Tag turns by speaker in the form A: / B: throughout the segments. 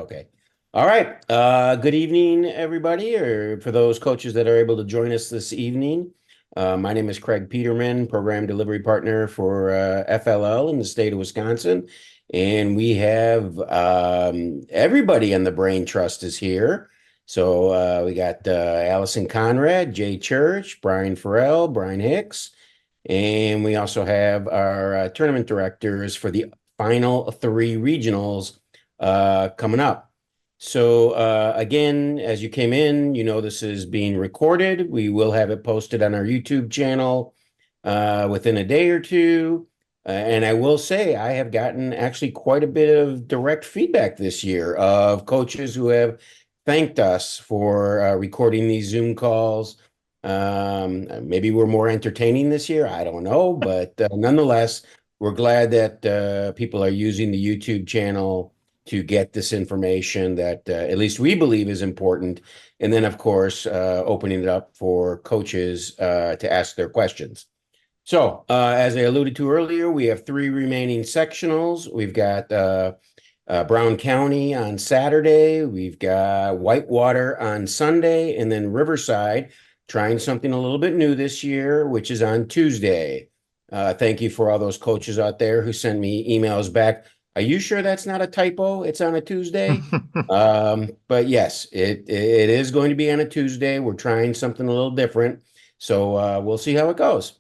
A: Okay. All right. Good evening, everybody, or for those coaches that are able to join us this evening. My name is Craig Peterman, Program Delivery Partner for FLL in the state of Wisconsin. And we have everybody on the Brain Trust is here. So we got Allison Conrad, Jay Church, Brian Farrell, Brian Hicks. And we also have our tournament directors for the final three regionals coming up. So again, as you came in, you know this is being recorded. We will have it posted on our YouTube channel within a day or two. And I will say I have gotten actually quite a bit of direct feedback this year of coaches who have thanked us for recording these Zoom calls. Maybe we're more entertaining this year. I don't know, but nonetheless, we're glad that people are using the YouTube channel to get this information that at least we believe is important. And then, of course, opening it up for coaches to ask their questions. So, as I alluded to earlier, we have three remaining sectionals. We've got Brown County on Saturday. We've got Whitewater on Sunday, and then Riverside trying something a little bit new this year, which is on Tuesday. Thank you for all those coaches out there who send me emails back. Are you sure that's not a typo? It's on a Tuesday? But yes, it is going to be on a Tuesday. We're trying something a little different. So we'll see how it goes.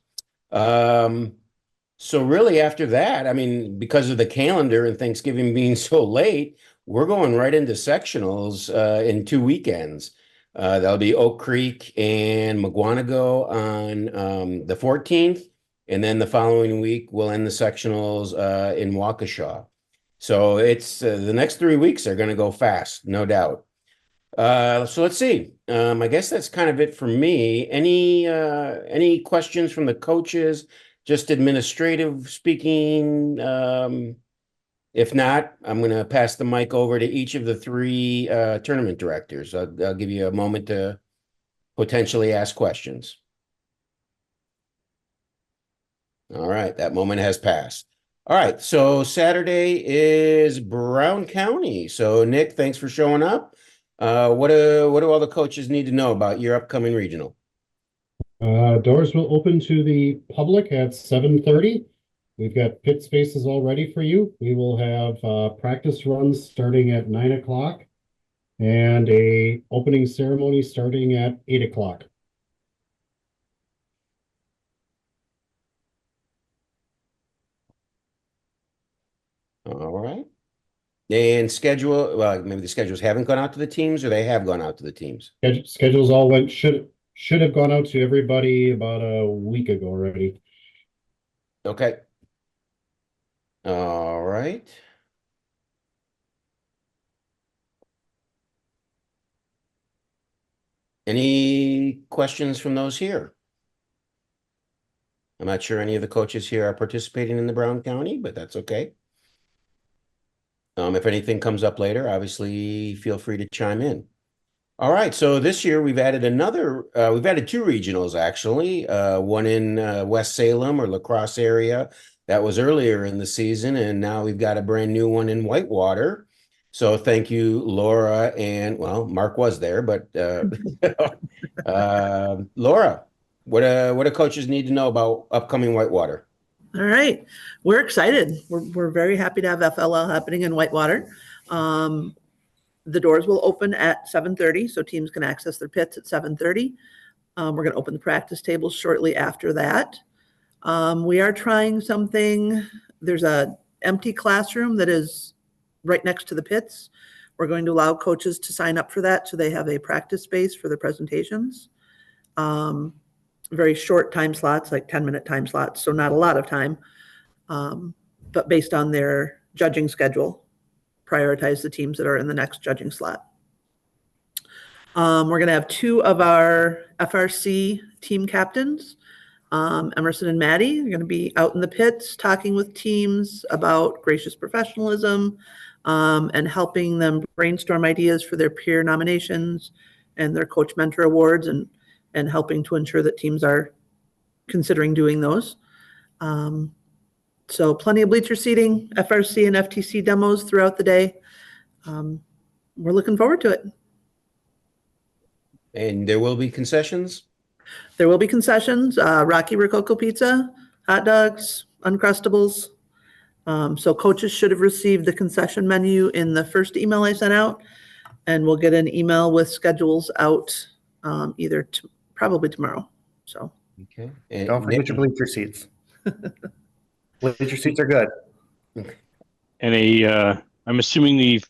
A: So really after that, I mean, because of the calendar and Thanksgiving being so late, we're going right into sectionals in 2 weekends. That'll be Oak Creek and McGuanago on the 14th. And then the following week, we'll end the sectionals in Waukesha. So it's the next 3 weeks are going to go fast, no doubt. So let's see. I guess that's kind of it for me. Any questions from the coaches? Just administrative speaking. If not, I'm going to pass the mic over to each of the three tournament directors. I'll give you a moment to potentially ask questions. All right, that moment has passed. All right, so Saturday is Brown County. So Nick, thanks for showing up. What do all the coaches need to know about your upcoming regional?
B: Doors will open to the public at 7:30. We've got pit spaces all ready for you. We will have practice runs starting at 9 o'clock and a opening ceremony starting at 8 o'clock.
A: All right. And schedule, well, maybe the schedules haven't gone out to the teams or they have gone out to the teams.
B: Schedules all should have gone out to everybody about a week ago already.
A: Okay. All right. Any questions from those here? I'm not sure any of the coaches here are participating in the Brown County, but that's okay. If anything comes up later, obviously feel free to chime in. All right, so this year we've added two regionals actually, one in West Salem or La Crosse area. That was earlier in the season, and now we've got a brand new one in Whitewater. So thank you, Laura, and well, Mark was there, but Laura, what do coaches need to know about upcoming Whitewater?
C: All right, we're excited. We're very happy to have FLL happening in Whitewater. The doors will open at 7:30, so teams can access their pits at 7:30. We're going to open the practice tables shortly after that. We are trying something. There's a empty classroom that is right next to the pits. We're going to allow coaches to sign up for that so they have a practice space for their presentations. Very short time slots, like 10-minute time slots, so not a lot of time, but based on their judging schedule, prioritize the teams that are in the next judging slot. We're going to have two of our FRC team captains, Emerson and Maddie, are going to be out in the pits talking with teams about gracious professionalism and helping them brainstorm ideas for their peer nominations and their coach mentor awards and helping to ensure that teams are considering doing those. So plenty of bleacher seating, FRC and FTC demos throughout the day. we're looking forward to it.
A: And there will be concessions?
C: There will be concessions, Rocky Rococo Pizza, hot dogs, Uncrustables. So coaches should have received the concession menu in the first email I sent out, and we'll get an email with schedules out probably tomorrow. So
A: Okay. And
D: Don't forget your bleacher seats. Bleacher seats are good.
E: And I'm assuming the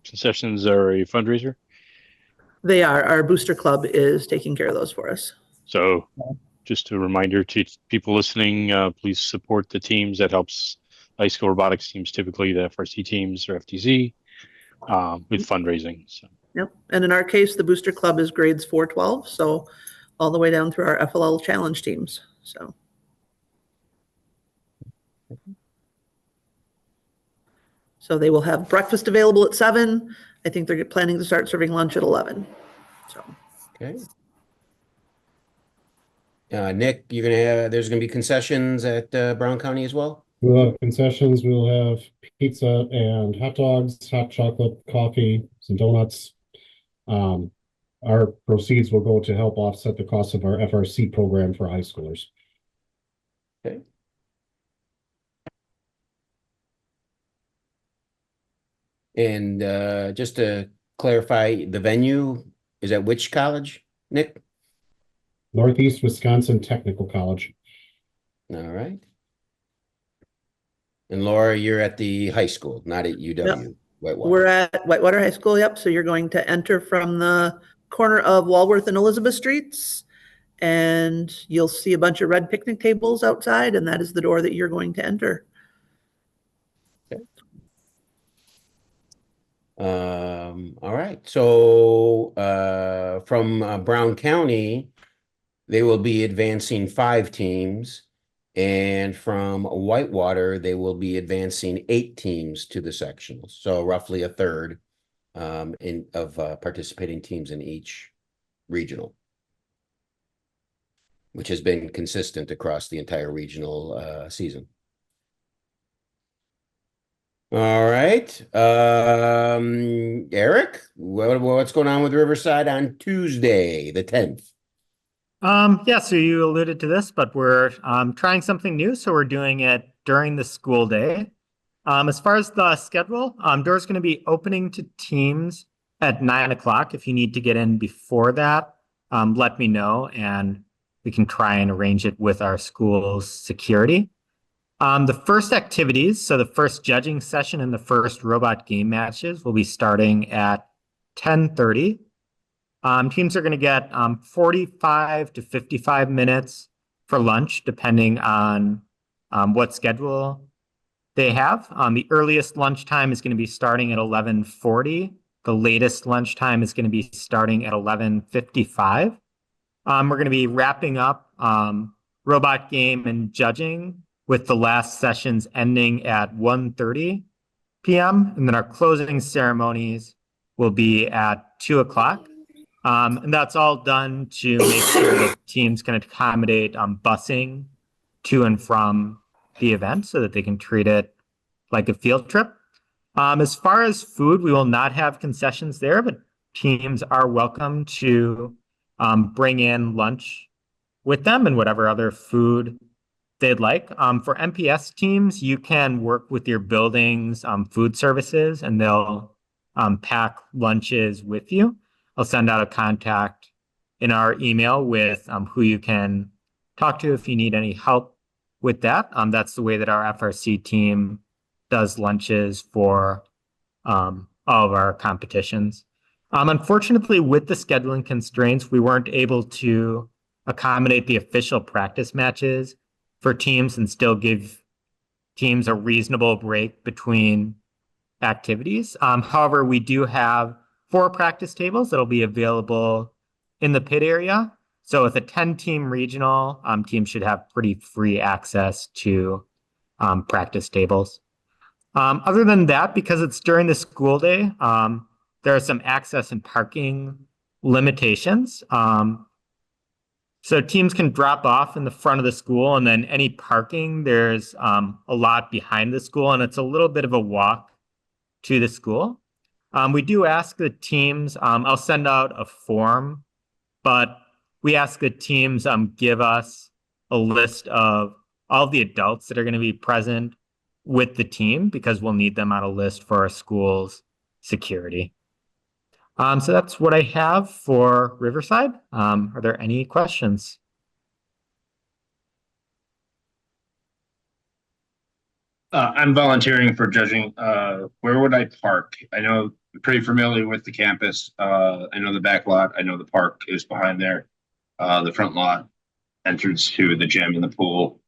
E: concessions are a fundraiser.
C: they are. Our booster club is taking care of those for us.
E: So just a reminder to people listening, please support the teams. That helps high school robotics teams, typically the FRC teams or FTZ, with fundraising. So.
C: Yep. And in our case, the booster club is grades 4-12, so all the way down through our FLL challenge teams. So they will have breakfast available at 7. I think they're planning to start serving lunch at 11. So
A: Okay. Nick, there's gonna be concessions at Brown County as well?
B: We'll have concessions, we'll have pizza and hot dogs, hot chocolate, coffee, some donuts. Our proceeds will go to help offset the cost of our FRC program for high schoolers.
A: Okay. And just to clarify, the venue is at which college, Nick?
B: Northeast Wisconsin Technical College.
A: All right. And Laura, you're at the high school, not at UW, Whitewater.
C: we're at Whitewater High School. Yep. So you're going to enter from the corner of Walworth and Elizabeth Streets, and you'll see a bunch of red picnic tables outside, and that is the door that you're going to enter.
A: All right. So from Brown County, they will be advancing 5 teams, and from Whitewater, they will be advancing 8 teams to the sectionals. So roughly a third of participating teams in each regional, which has been consistent across the entire regional season. All right. Eric, what's going on with Riverside on Tuesday, the 10th?
F: Yeah, so you alluded to this, but we're trying something new, so we're doing it during the school day. As far as the schedule, doors going to be opening to teams at 9 o'clock. If you need to get in before that, let me know, and we can try and arrange it with our school's security. The first activities, so the first judging session and the first robot game matches will be starting at 10:30. Teams are going to get 45 to 55 minutes for lunch, depending on what schedule they have. The earliest lunchtime is going to be starting at 11:40. The latest lunchtime is going to be starting at 11:55. We're going to be wrapping up robot game and judging with the last sessions ending at 1:30 p.m. And then our closing ceremonies will be at 2 o'clock. And that's all done to make sure that teams can accommodate busing to and from the event so that they can treat it like a field trip. As far as food, we will not have concessions there, but teams are welcome to bring in lunch with them and whatever other food they'd like. For MPS teams, you can work with your building's food services, and they'll pack lunches with you. I'll send out a contact in our email with who you can talk to if you need any help with that. That's the way that our FRC team does lunches for all of our competitions. Unfortunately, with the scheduling constraints, we weren't able to accommodate the official practice matches for teams and still give teams a reasonable break between activities. However, we do have 4 practice tables that'll be available in the pit area. So with a 10-team regional, teams should have pretty free access to practice tables. Other than that, because it's during the school day, there are some access and parking limitations. So teams can drop off in the front of the school, and then any parking, there's a lot behind the school, and it's a little bit of a walk to the school. We do ask the teams, I'll send out a form, but we ask the teams give us a list of all the adults that are going to be present with the team because we'll need them on a list for our school's security. So that's what I have for Riverside. Are there any questions?
G: I'm volunteering for judging. Where would I park? I know I'm pretty familiar with the campus. I know the back lot. I know the park is behind there. The front lot, entrance to the gym and the pool.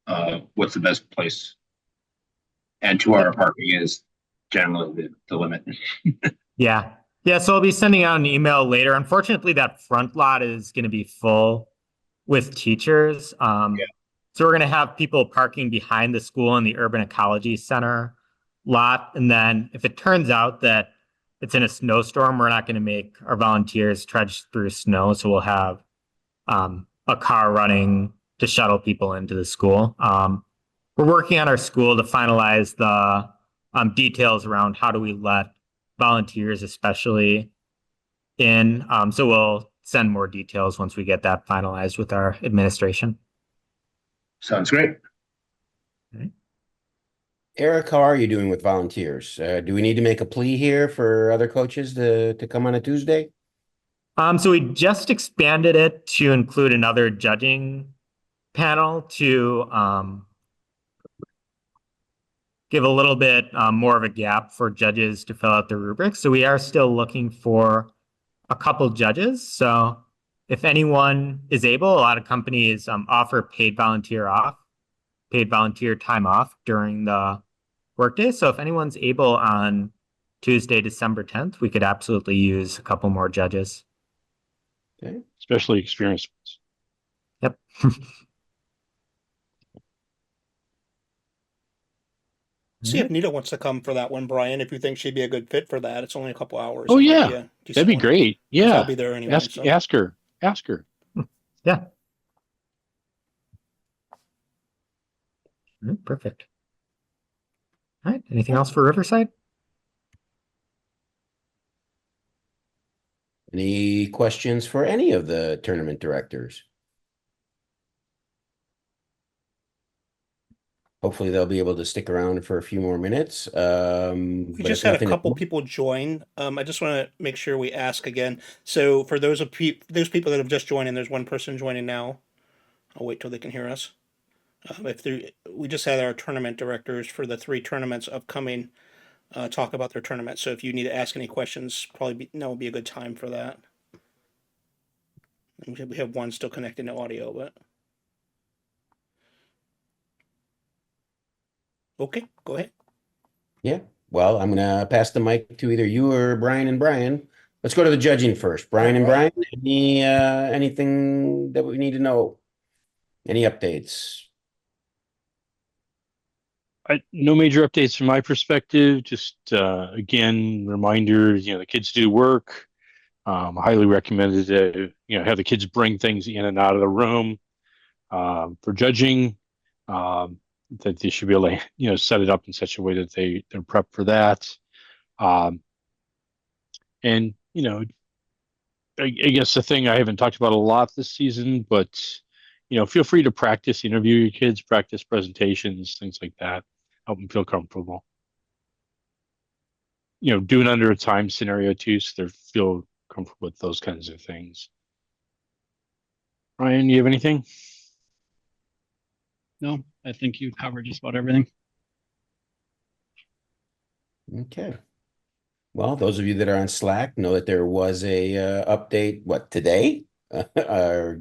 G: What's the best place? And 2-hour parking is generally the limit.
F: Yeah. Yeah, so I'll be sending out an email later. Unfortunately, that front lot is going to be full with teachers. So we're going to have people parking behind the school in the Urban Ecology Center lot. And then if it turns out that it's in a snowstorm, we're not going to make our volunteers trudge through snow. So we'll have a car running to shuttle people into the school. We're working on our school to finalize the details around how do we let volunteers especially in. So we'll send more details once we get that finalized with our administration.
G: Sounds great.
A: Eric, how are you doing with volunteers? Do we need to make a plea here for other coaches to come on a Tuesday?
F: So we just expanded it to include another judging panel to give a little bit more of a gap for judges to fill out the rubrics. So we are still looking for a couple judges. So if anyone is able, a lot of companies offer paid volunteer time off during the workday. So if anyone's able on Tuesday, December 10th, we could absolutely use a couple more judges.
A: Okay.
E: Especially experienced ones.
F: Yep.
H: See if Nita wants to come for that one, Brian, if you think she'd be a good fit for that. It's only a couple hours.
E: Oh,
H: It might
E: yeah.
H: be a decent
E: That'd be
H: one.
E: great.
H: So I'll
E: Yeah.
H: be there anyway.
E: Ask
H: so.
E: ask her. Ask her.
F: Yeah. Perfect. All right. Anything else for Riverside?
A: Any questions for any of the tournament directors? Hopefully they'll be able to stick around for a few more minutes.
H: We
A: But
H: just
A: if
H: had a
A: nothing
H: couple
A: else-
H: people join. I just want to make sure we ask again. So for those those people that have just joined, and there's one person joining now, I'll wait till they can hear us. We just had our tournament directors for the 3 tournaments upcoming talk about their tournament. So if you need to ask any questions, now would be a good time for that. And we have one still connected to audio, but okay, go ahead.
A: Yeah, well, I'm gonna pass the mic to either you or Brian and Brian. Let's go to the judging first. Brian and Brian, anything that we need to know? Any updates?
E: No major updates from my perspective. Just again, reminders. The kids do work. Highly recommended to have the kids bring things in and out of the room for judging. That they should be able to set it up in such a way that they're prepped for that. And I guess the thing I haven't talked about a lot this season, but feel free to practice, interview your kids, practice presentations, things like that. Help them feel comfortable. Do it under a time scenario too, so they feel comfortable with those kinds of things. Ryan, you have anything?
I: No, I think you covered just about everything.
A: Okay. Well, those of you that are on Slack know that there was a update, today? Or at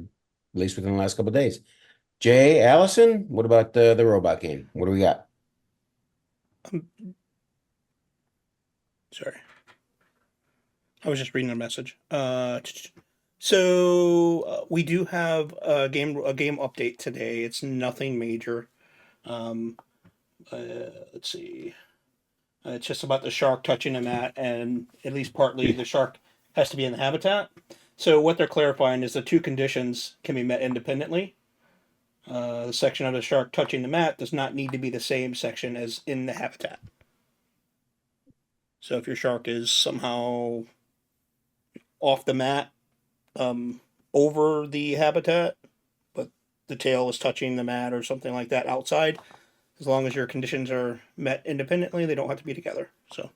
A: least within the last couple of days. Jay, Allison, what about the robot game? What do we got?
H: Sorry. I was just reading a message. So we do have a game update today. It's nothing major. Let's see. It's just about the shark touching the mat, and at least partly the shark has to be in the habitat. So what they're clarifying is the 2 conditions can be met independently. The section of the shark touching the mat does not need to be the same section as in the habitat. So if your shark is somehow off the mat, over the habitat, but the tail is touching the mat or something like that outside, as long as your conditions are met independently, they don't have to be together. So,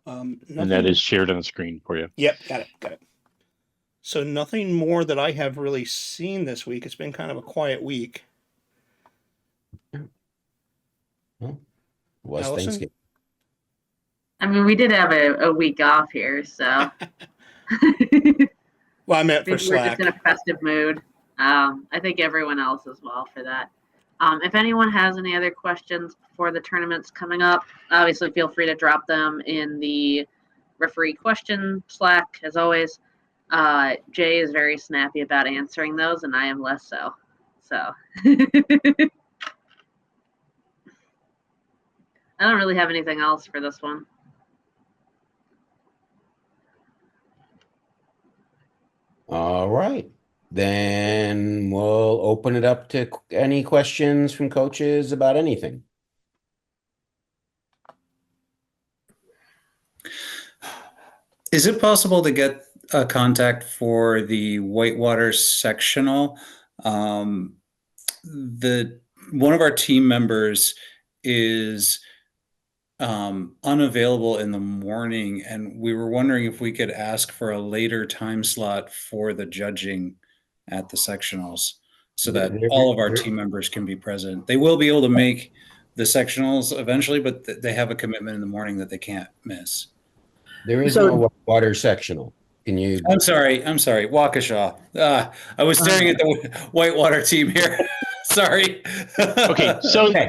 E: And that
H: nothing-
E: is shared on the screen for you.
H: Yep, got it. So nothing more that I have really seen this week. It's been kind of a quiet week.
A: Was
H: Allison?
A: Thanksgiving.
J: I mean, we did have a week off here, so
H: Well, I meant for
J: maybe we're
H: Slack.
J: just in a festive mood. I think everyone else as well for that. If anyone has any other questions before the tournaments coming up, obviously feel free to drop them in the referee question Slack. As always, Jay is very snappy about answering those, and I am less so. So I don't really have anything else for this one.
A: All right. Then we'll open it up to any questions from coaches about anything.
D: Is it possible to get a contact for the Whitewater sectional? One of our team members is unavailable in the morning, and we were wondering if we could ask for a later time slot for the judging at the sectionals so that all of our team members can be present. They will be able to make the sectionals eventually, but they have a commitment in the morning that they can't miss.
A: There is
C: So-
A: no water sectional. Can you?
D: I'm sorry, Waukesha. I was staring at the Whitewater team here. Sorry.
E: Okay, so
A: Okay.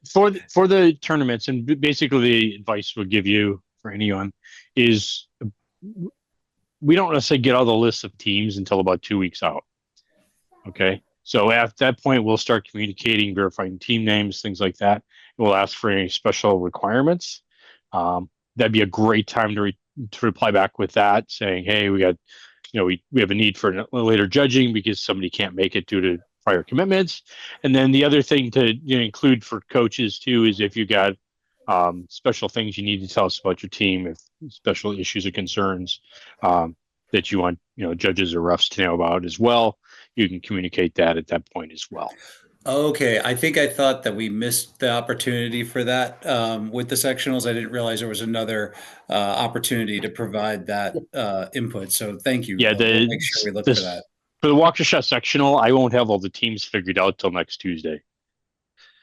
E: for the tournaments, and basically the advice we'll give you for anyone is we don't necessarily get all the lists of teams until about 2 weeks out. Okay, so at that point we'll start communicating, verifying team names, things like that. We'll ask for any special requirements. That'd be a great time to reply back with that, saying, "Hey, we got, we have a need for later judging because somebody can't make it due to prior commitments." And then the other thing to include for coaches too is if you got special things you need to tell us about your team, if special issues or concerns that you want judges or refs to know about as well, you can communicate that at that point as well.
D: Okay, I think I thought that we missed the opportunity for that with the sectionals. I didn't realize there was another opportunity to provide that input. So thank you.
E: Yeah,
D: We'll make sure we look for that.
E: For the Waukesha sectional, I won't have all the teams figured out till next Tuesday.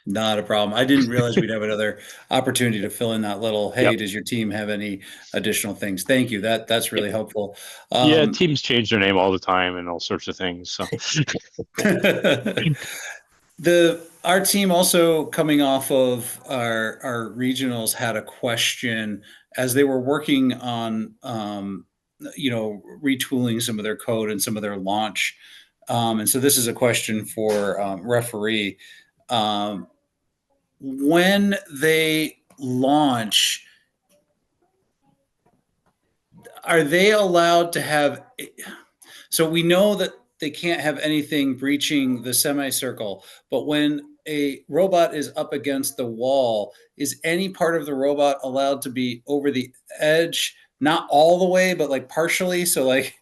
D: Not a problem. I didn't realize we'd have another opportunity to fill in that little, hey,
E: Yep.
D: does your team have any additional things? Thank you. That's really helpful.
E: Yeah, teams change their name all the time and all sorts of things. So
D: Our team also coming off of our regionals had a question as they were working on retooling some of their code and some of their launch. And so this is a question for referee. When they launch, are they allowed to have, so we know that they can't have anything breaching the semicircle, but when a robot is up against the wall, is any part of the robot allowed to be over the edge? Not all the way, but like partially. So like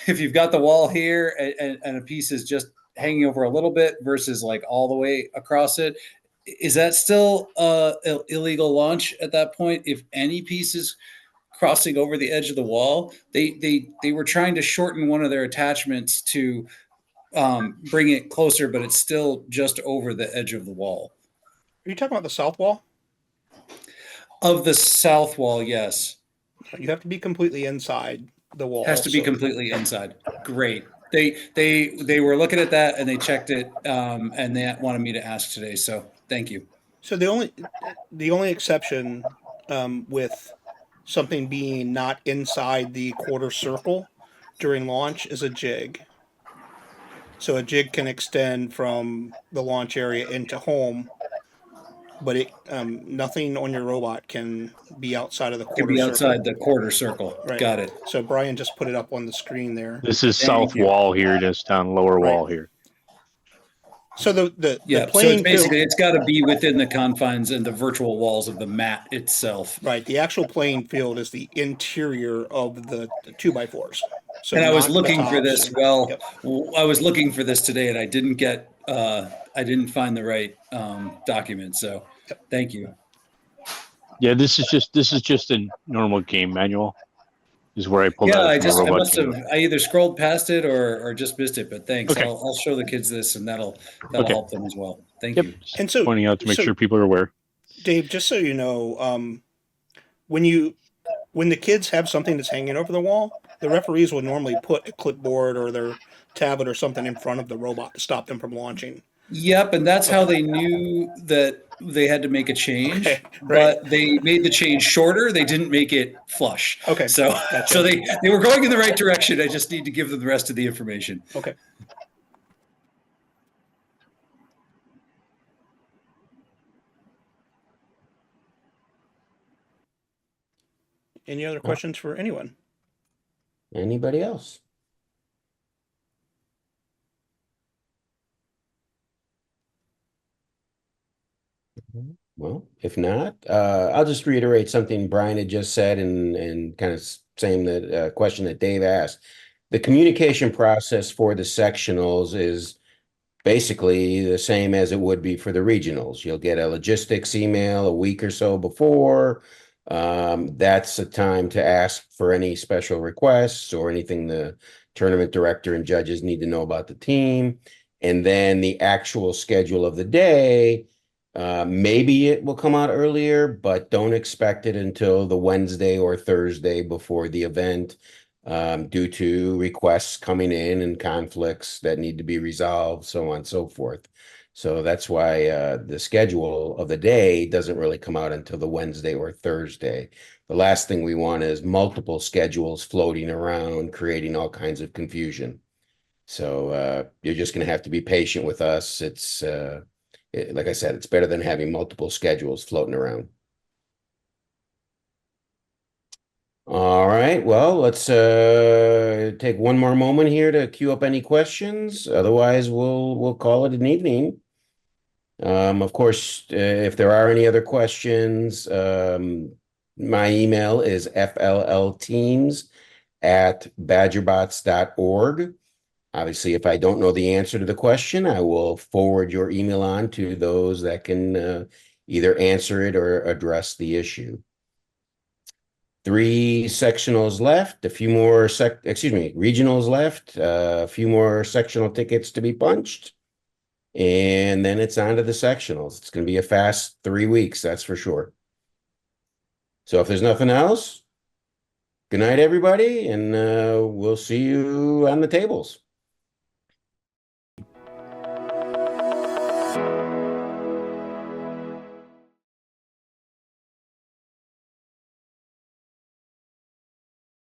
D: if you've got the wall here and a piece is just hanging over a little bit versus like all the way across it, is that still illegal launch at that point? If any piece is crossing over the edge of the wall, they were trying to shorten one of their attachments to bring it closer, but it's still just over the edge of the wall.
H: Are you talking about the south wall?
D: Of the south wall, yes.
H: You have to be completely inside the wall.
D: Has to be
H: so-
D: completely inside. Great. They were looking at that and they checked it and they wanted me to ask today. So thank you.
H: So the only exception with something being not inside the quarter circle during launch is a jig. So a jig can extend from the launch area into home, but it nothing on your robot can be outside of the quarter
D: Could be
H: circle.
D: outside the quarter circle.
H: Right.
D: Got it.
H: So Brian just put it up on the screen there.
E: this is
D: Thank
E: south
D: you.
E: wall here, just down lower
H: Right.
E: wall here.
H: So the
D: Yeah, so
H: playing
D: it's basically,
H: field,
D: it's got to be within the confines and the virtual walls of the mat itself.
H: right? The actual playing field is the interior of the 2x4s. So
D: And I was
H: not the
D: looking for
H: tops
D: this,
H: and-
D: well,
H: yep.
D: I was looking for this today and I didn't get, I didn't find the right document, so thank you.
E: Yeah, this is just a normal game manual. Is where I pulled
D: Yeah,
E: out
D: I
E: from a
D: just, I
E: robot
D: must
E: game.
D: have, I either scrolled past it or just missed it, but thanks.
E: Okay.
D: I'll show the kids this and that'll
E: Okay.
D: help them as well. Thank
E: Yep.
D: you.
E: Just
H: And so-
E: pointing out to make
H: so-
E: sure people are aware.
H: Dave, just so you know, when the kids have something that's hanging over the wall, the referees will normally put a clipboard or their tablet or something in front of the robot to stop them from launching.
D: Yep, and that's how they knew that they had to make a change,
H: Okay, right.
D: but they made the change shorter. They didn't make it flush.
H: Okay,
D: So,
H: gotcha.
D: so they were going in the right direction. I just need to give them the rest of the information.
H: Okay. Any other questions for anyone?
A: Anybody else? Well, if not, I'll just reiterate something Brian had just said and kind of same that question that Dave asked. The communication process for the sectionals is basically the same as it would be for the regionals. You'll get a logistics email a week or so before. That's a time to ask for any special requests or anything the tournament director and judges need to know about the team. And then the actual schedule of the day, maybe it will come out earlier, but don't expect it until the Wednesday or Thursday before the event, due to requests coming in and conflicts that need to be resolved, so on and so forth. So that's why the schedule of the day doesn't really come out until the Wednesday or Thursday. The last thing we want is multiple schedules floating around, creating all kinds of confusion. So you're just going to have to be patient with us. It's like I said, it's better than having multiple schedules floating around. All right, well, let's take one more moment here to queue up any questions. Otherwise, we'll call it an evening. Of course, if there are any other questions, my email is fllteams@badgerbots.org. Obviously, if I don't know the answer to the question, I will forward your email on to those that can either answer it or address the issue. 3 sectionals left, a few more regionals left, a few more sectional tickets to be punched. And then it's on to the sectionals. It's going to be a fast 3 weeks, that's for sure. So if there's nothing else, good night, everybody, and we'll see you on the tables.